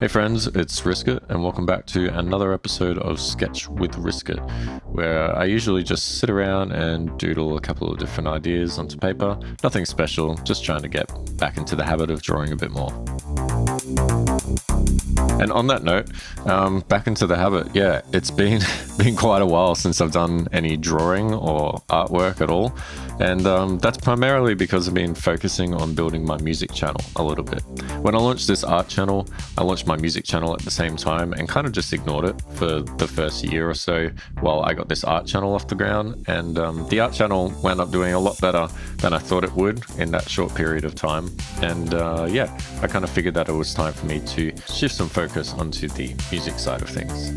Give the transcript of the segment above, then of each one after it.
Hey friends, it's RSKT and welcome back to another episode of Sketch with RSKT, where I usually just sit around and doodle a couple of different ideas onto paper. Nothing special, just trying to get back into the habit of drawing a bit more. And on that note, back into the habit, yeah, it's been quite a while since I've done any drawing or artwork at all. And that's primarily because I've been focusing on building my music channel a little bit. When I launched this art channel, I launched my music channel at the same time and kind of just ignored it for the first year or so while I got this art channel off the ground. And the art channel wound up doing a lot better than I thought it would in that short period of time. And yeah, I kind of figured that it was time for me to shift some focus onto the music side of things.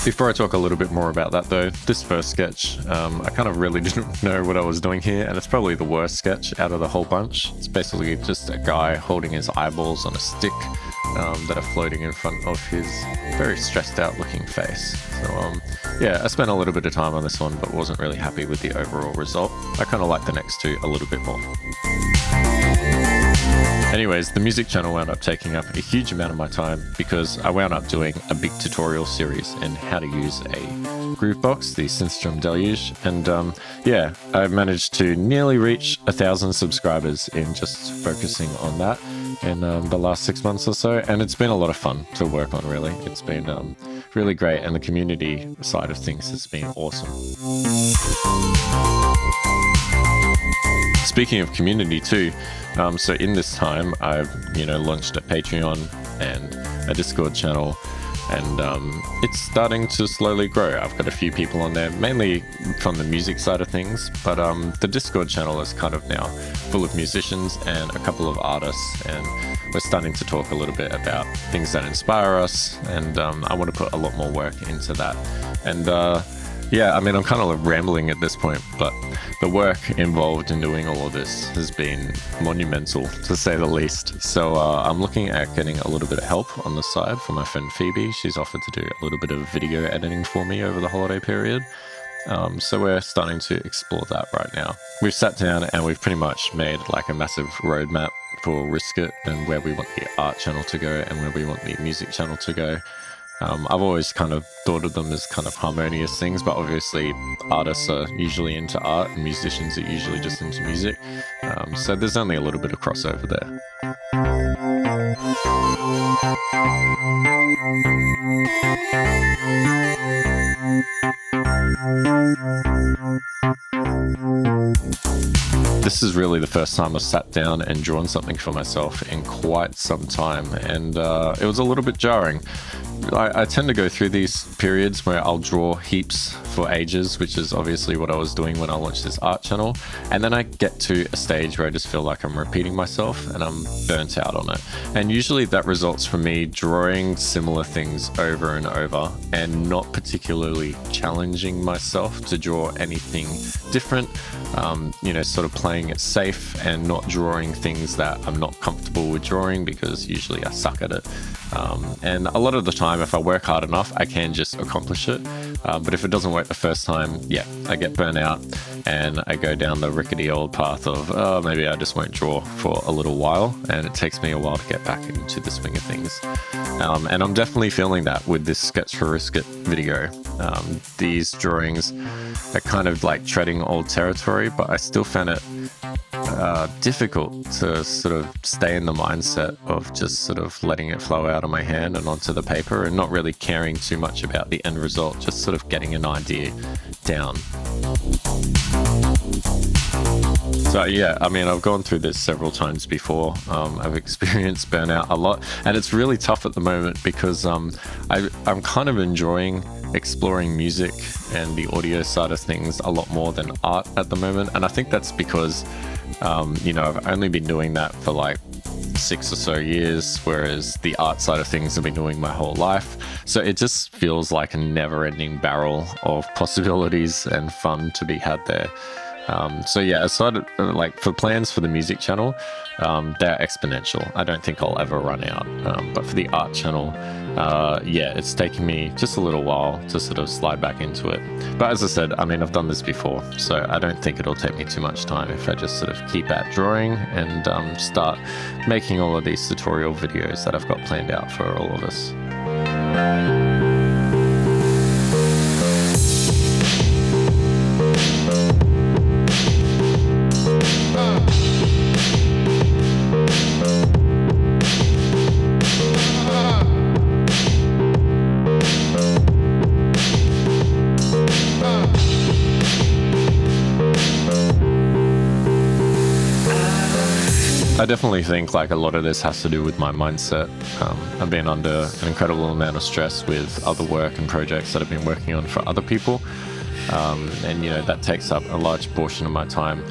Before I talk a little bit more about that though, this first sketch, I kind of really didn't know what I was doing here, and it's probably the worst sketch out of the whole bunch. It's basically just a guy holding his eyeballs on a stick that are floating in front of his very stressed out looking face. So yeah, I spent a little bit of time on this one, but wasn't really happy with the overall result. I kind of like the next two a little bit more. Anyways, the music channel wound up taking up a huge amount of my time because I wound up doing a big tutorial series in how to use a groovebox, the Synthstrom Deluge, and yeah, I've managed to nearly reach 1,000 subscribers in just focusing on that in the last 6 months or so, and it's been a lot of fun to work on, really. It's been really great, and the community side of things has been awesome. Speaking of community too, so in this time I've launched a Patreon and a Discord channel, and it's starting to slowly grow. I've got a few people on there, mainly from the music side of things, but the Discord channel is kind of now full of musicians and a couple of artists, and we're starting to talk a little bit about things that inspire us, and I want to put a lot more work into that. And yeah, I mean, I'm kind of rambling at this point, but the work involved in doing all of this has been monumental, to say the least. So I'm looking at getting a little bit of help on the side from my friend Phoebe. She's offered to do a little bit of video editing for me over the holiday period. So we're starting to explore that right now. We've sat down and we've pretty much made like a massive roadmap for RSKT and where we want the art channel to go and where we want the music channel to go. I've always kind of thought of them as kind of harmonious things, but obviously artists are usually into art and musicians are usually just into music. So there's only a little bit of crossover there. This is really the first time I've sat down and drawn something for myself in quite some time, and it was a little bit jarring. I tend to go through these periods where I'll draw heaps for ages, which is obviously what I was doing when I launched this art channel, and then I get to a stage where I just feel like I'm repeating myself and I'm burnt out on it. And usually that results from me drawing similar things over and over and not particularly challenging myself to draw anything different, sort of playing it safe and not drawing things that I'm not comfortable with drawing, because usually I suck at it. And a lot of the time, if I work hard enough, I can just accomplish it. But if it doesn't work the first time, yeah, I get burnt out and I go down the rickety old path of maybe I just won't draw for a little while, and it takes me a while to get back into the swing of things. And I'm definitely feeling that with this Sketch for RSKT video. These drawings are kind of like treading old territory, but I still found it difficult to sort of stay in the mindset of just sort of letting it flow out of my hand and onto the paper and not really caring too much about the end result, just sort of getting an idea down. So yeah, I mean, I've gone through this several times before. I've experienced burnout a lot, and it's really tough at the moment because I'm kind of enjoying exploring music and the audio side of things a lot more than art at the moment. And I think that's because I've only been doing that for like 6 or so years, whereas the art side of things I've been doing my whole life. So it just feels like a never-ending barrel of possibilities and fun to be had there. So yeah, aside like for plans for the music channel, they're exponential. I don't think I'll ever run out. But for the art channel, yeah, it's taken me just a little while to sort of slide back into it. But as I said, I mean, I've done this before, so I don't think it'll take me too much time if I just sort of keep at drawing and start making all of these tutorial videos that I've got planned out for all of us. I definitely think like a lot of this has to do with my mindset. I've been under an incredible amount of stress with other work and projects that I've been working on for other people. And you know, that takes up a large portion of my time.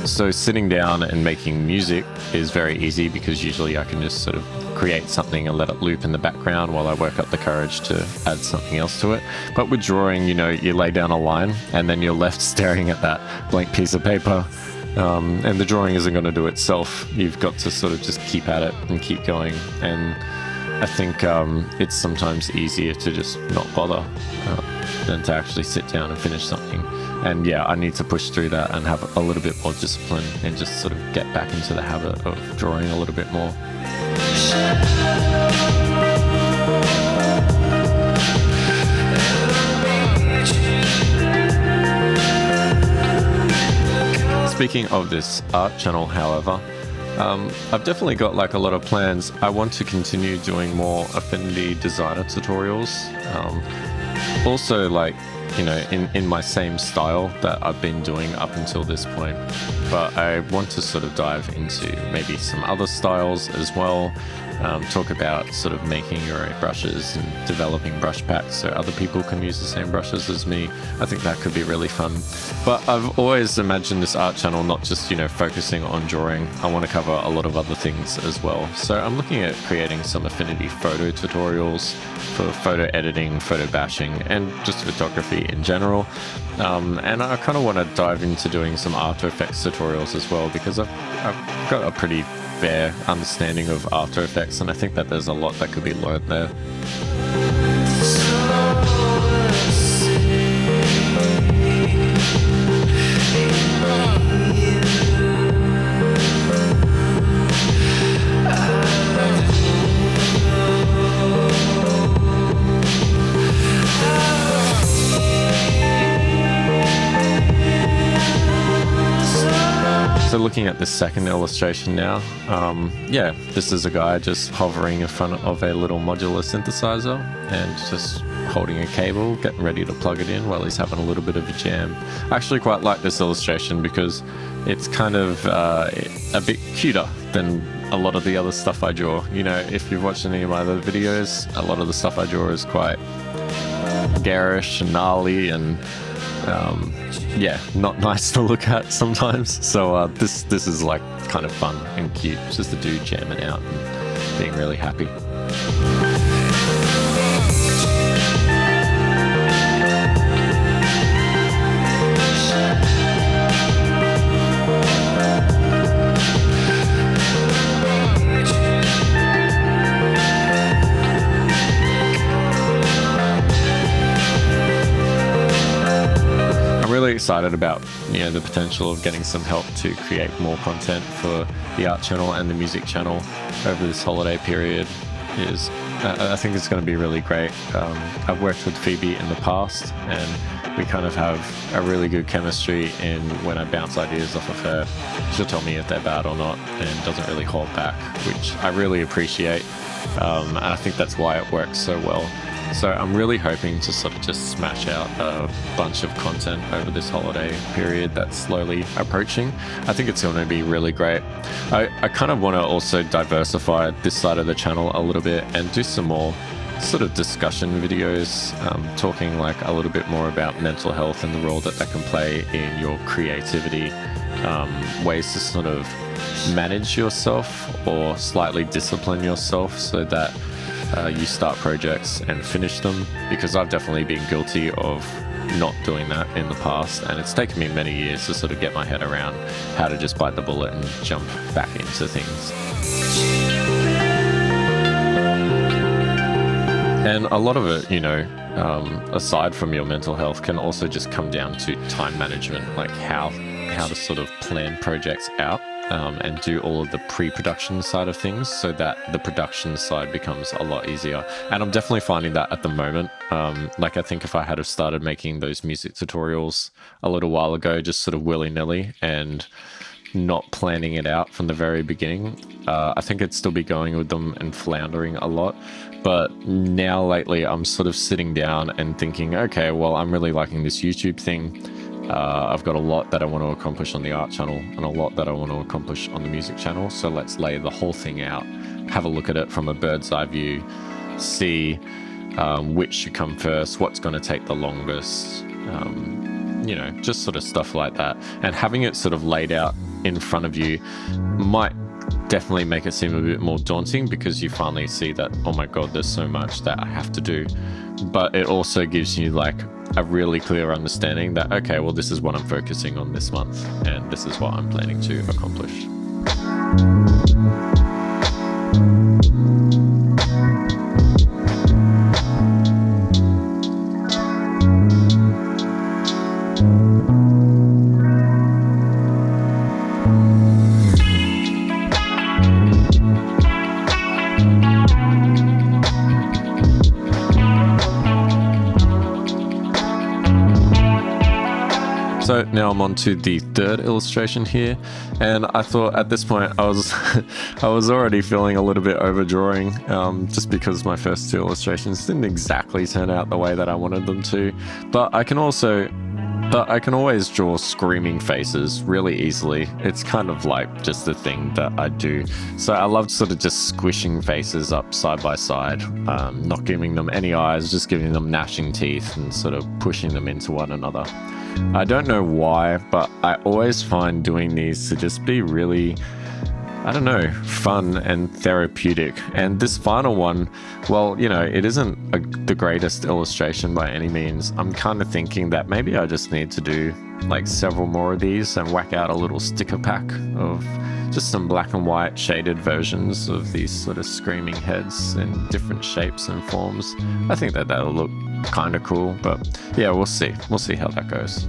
So sitting down and making music is very easy because usually I can just sort of create something and let it loop in the background while I work up the courage to add something else to it. But with drawing, you know, you lay down a line and then you're left staring at that blank piece of paper. And the drawing isn't going to do itself. You've got to sort of just keep at it and keep going. And I think it's sometimes easier to just not bother than to actually sit down and finish something. And yeah, I need to push through that and have a little bit more discipline and just sort of get back into the habit of drawing a little bit more. Speaking of this art channel, however, I've definitely got like a lot of plans. I want to continue doing more Affinity designer tutorials. Also, like, you know, in my same style that I've been doing up until this point. But I want to sort of dive into maybe some other styles as well. Talk about sort of making your own brushes and developing brush packs so other people can use the same brushes as me. I think that could be really fun. But I've always imagined this art channel not just, you know, focusing on drawing. I want to cover a lot of other things as well. So I'm looking at creating some Affinity photo tutorials for photo editing, photo bashing, and just photography in general. And I kind of want to dive into doing some After Effects tutorials as well because I've got a pretty fair understanding of After Effects, and I think that there's a lot that could be learned there. So looking at this second illustration now, yeah, this is a guy just hovering in front of a little modular synthesizer and just holding a cable, getting ready to plug it in while he's having a little bit of a jam. I actually quite like this illustration because it's kind of a bit cuter than a lot of the other stuff I draw. You know, if you've watched any of my other videos, a lot of the stuff I draw is quite garish and gnarly and yeah, not nice to look at sometimes. So this is like kind of fun and cute. It's just a dude jamming out and being really happy. Really excited about, you know, the potential of getting some help to create more content for the art channel and the music channel over this holiday period. I think it's going to be really great. I've worked with Phoebe in the past and we kind of have a really good chemistry, and when I bounce ideas off of her, she'll tell me if they're bad or not and doesn't really hold back, which I really appreciate. And I think that's why it works so well. So I'm really hoping to sort of just smash out a bunch of content over this holiday period that's slowly approaching. I think it's going to be really great. I kind of want to also diversify this side of the channel a little bit and do some more sort of discussion videos, talking like a little bit more about mental health and the role that can play in your creativity, ways to sort of manage yourself or slightly discipline yourself so that you start projects and finish them, because I've definitely been guilty of not doing that in the past, and it's taken me many years to sort of get my head around how to just bite the bullet and jump back into things. And a lot of it, you know, aside from your mental health, can also just come down to time management, like how to sort of plan projects out, and do all of the pre-production side of things so that the production side becomes a lot easier. And I'm definitely finding that at the moment. Like, I think if I had have started making those music tutorials a little while ago, just sort of willy-nilly and not planning it out from the very beginning, I think I'd still be going with them and floundering a lot. But now lately I'm sort of sitting down and thinking, okay, well, I'm really liking this YouTube thing. I've got a lot that I want to accomplish on the art channel and a lot that I want to accomplish on the music channel. So let's lay the whole thing out, have a look at it from a bird's eye view, see which should come first, what's going to take the longest, you know, just sort of stuff like that. And having it sort of laid out in front of you might definitely make it seem a bit more daunting, because you finally see that, oh my god, there's so much that I have to do. But it also gives you like a really clear understanding that, okay, well, this is what I'm focusing on this month and this is what I'm planning to accomplish. So now I'm on to the third illustration here, and I thought at this point I was already feeling a little bit overdrawing, just because my first two illustrations didn't exactly turn out the way that I wanted them to. But I can always draw screaming faces really easily. It's kind of like just the thing that I do. So I love sort of just squishing faces up side by side, not giving them any eyes, just giving them gnashing teeth and sort of pushing them into one another. I don't know why, but I always find doing these to just be really, I don't know, fun and therapeutic. And this final one, well, you know, it isn't the greatest illustration by any means. I'm kind of thinking that maybe I just need to do like several more of these and whack out a little sticker pack of just some black and white shaded versions of these sort of screaming heads in different shapes and forms. I think that that'll look kind of cool, but yeah, we'll see how that goes.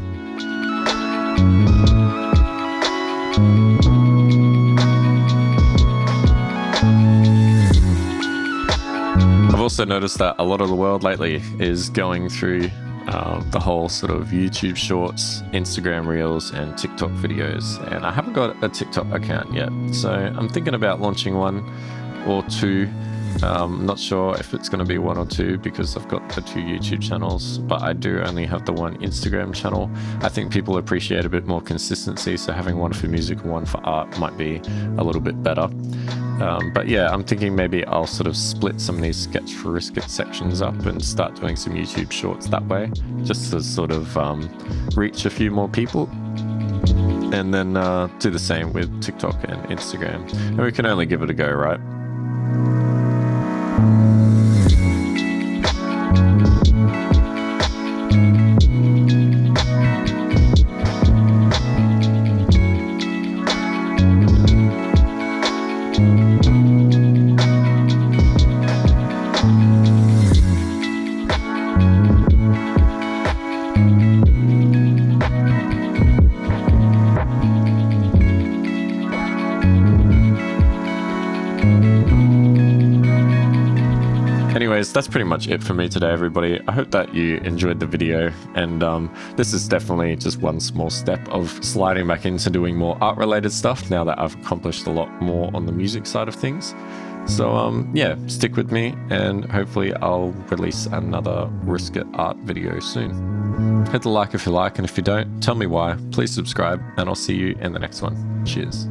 I've also noticed that a lot of the world lately is going through the whole sort of YouTube shorts, Instagram reels and TikTok videos, and I haven't got a TikTok account yet, so I'm thinking about launching one or two. I'm not sure if it's going to be one or two because I've got the two YouTube channels, but I do only have the one Instagram channel. I think people appreciate a bit more consistency, so having one for music and one for art might be a little bit better. But yeah, I'm thinking maybe I'll sort of split some of these Sketch for RSKT sections up and start doing some YouTube shorts that way, just to sort of reach a few more people. And then do the same with TikTok and Instagram. And we can only give it a go, right? Anyways, that's pretty much it for me today, everybody. I hope that you enjoyed the video, and this is definitely just one small step of sliding back into doing more art-related stuff now that I've accomplished a lot more on the music side of things. So yeah, stick with me, and hopefully I'll release another RSKT art video soon. Hit the like if you like, and if you don't, tell me why. Please subscribe, and I'll see you in the next one. Cheers.